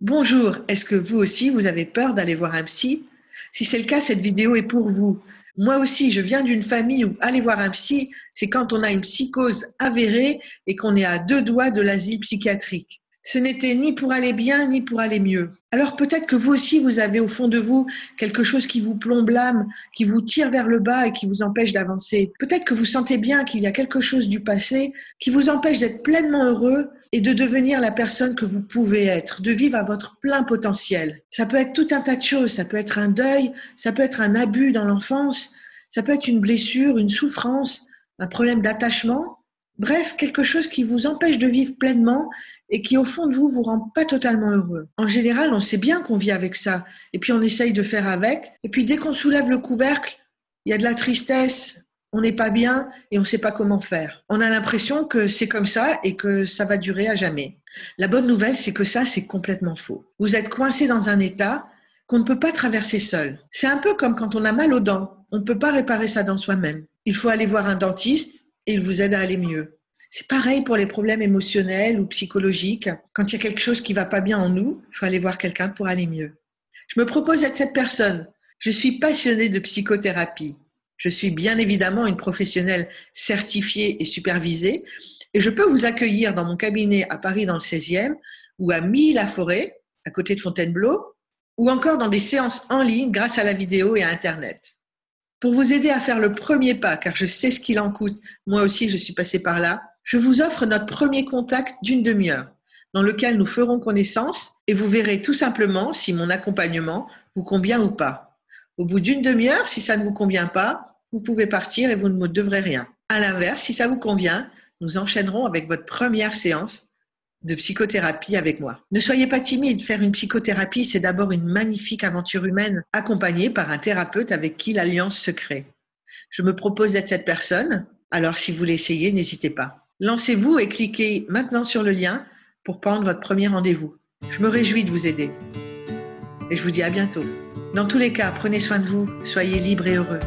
Bonjour, est-ce que vous aussi vous avez peur d'aller voir un psy? Si c'est le cas, cette vidéo est pour vous. Moi aussi, je viens d'une famille où aller voir un psy, c'est quand on a une psychose avérée et qu'on est à deux doigts de l'asile psychiatrique. Ce n'était ni pour aller bien, ni pour aller mieux. Alors peut-être que vous aussi, vous avez au fond de vous quelque chose qui vous plombe l'âme, qui vous tire vers le bas et qui vous empêche d'avancer. Peut-être que vous sentez bien qu'il y a quelque chose du passé qui vous empêche d'être pleinement heureux et de devenir la personne que vous pouvez être, de vivre à votre plein potentiel. Ça peut être tout un tas de choses, ça peut être un deuil, ça peut être un abus dans l'enfance, ça peut être une blessure, une souffrance, un problème d'attachement. Bref, quelque chose qui vous empêche de vivre pleinement et qui, au fond de vous rend pas totalement heureux. En général, on sait bien qu'on vit avec ça, et puis on essaye de faire avec, et puis dès qu'on soulève le couvercle, il y a de la tristesse, on n'est pas bien et on ne sait pas comment faire. On a l'impression que c'est comme ça et que ça va durer à jamais. La bonne nouvelle, c'est que ça, c'est complètement faux. Vous êtes coincé dans un état qu'on ne peut pas traverser seul. C'est un peu comme quand on a mal aux dents. On ne peut pas réparer sa dent soi-même. Il faut aller voir un dentiste et il vous aide à aller mieux. C'est pareil pour les problèmes émotionnels ou psychologiques. Quand il y a quelque chose qui ne va pas bien en nous, il faut aller voir quelqu'un pour aller mieux. Je me propose d'être cette personne. Je suis passionnée de psychothérapie. Je suis bien évidemment une professionnelle certifiée et supervisée et je peux vous accueillir dans mon cabinet à Paris dans le 16e ou à Milly-la-Forêt, à côté de Fontainebleau, ou encore dans des séances en ligne grâce à la vidéo et à Internet. Pour vous aider à faire le premier pas, car je sais ce qu'il en coûte, moi aussi je suis passée par là, je vous offre notre premier contact d'une demi-heure, dans lequel nous ferons connaissance et vous verrez tout simplement si mon accompagnement vous convient ou pas. Au bout d'une demi-heure, si ça ne vous convient pas, vous pouvez partir et vous ne me devrez rien. À l'inverse, si ça vous convient, nous enchaînerons avec votre première séance de psychothérapie avec moi. Ne soyez pas timide, faire une psychothérapie, c'est d'abord une magnifique aventure humaine accompagnée par un thérapeute avec qui l'alliance se crée. Je me propose d'être cette personne, alors si vous l'essayez, n'hésitez pas. Lancez-vous et cliquez maintenant sur le lien pour prendre votre premier rendez-vous. Je me réjouis de vous aider et je vous dis à bientôt. Dans tous les cas, prenez soin de vous, soyez libres et heureux.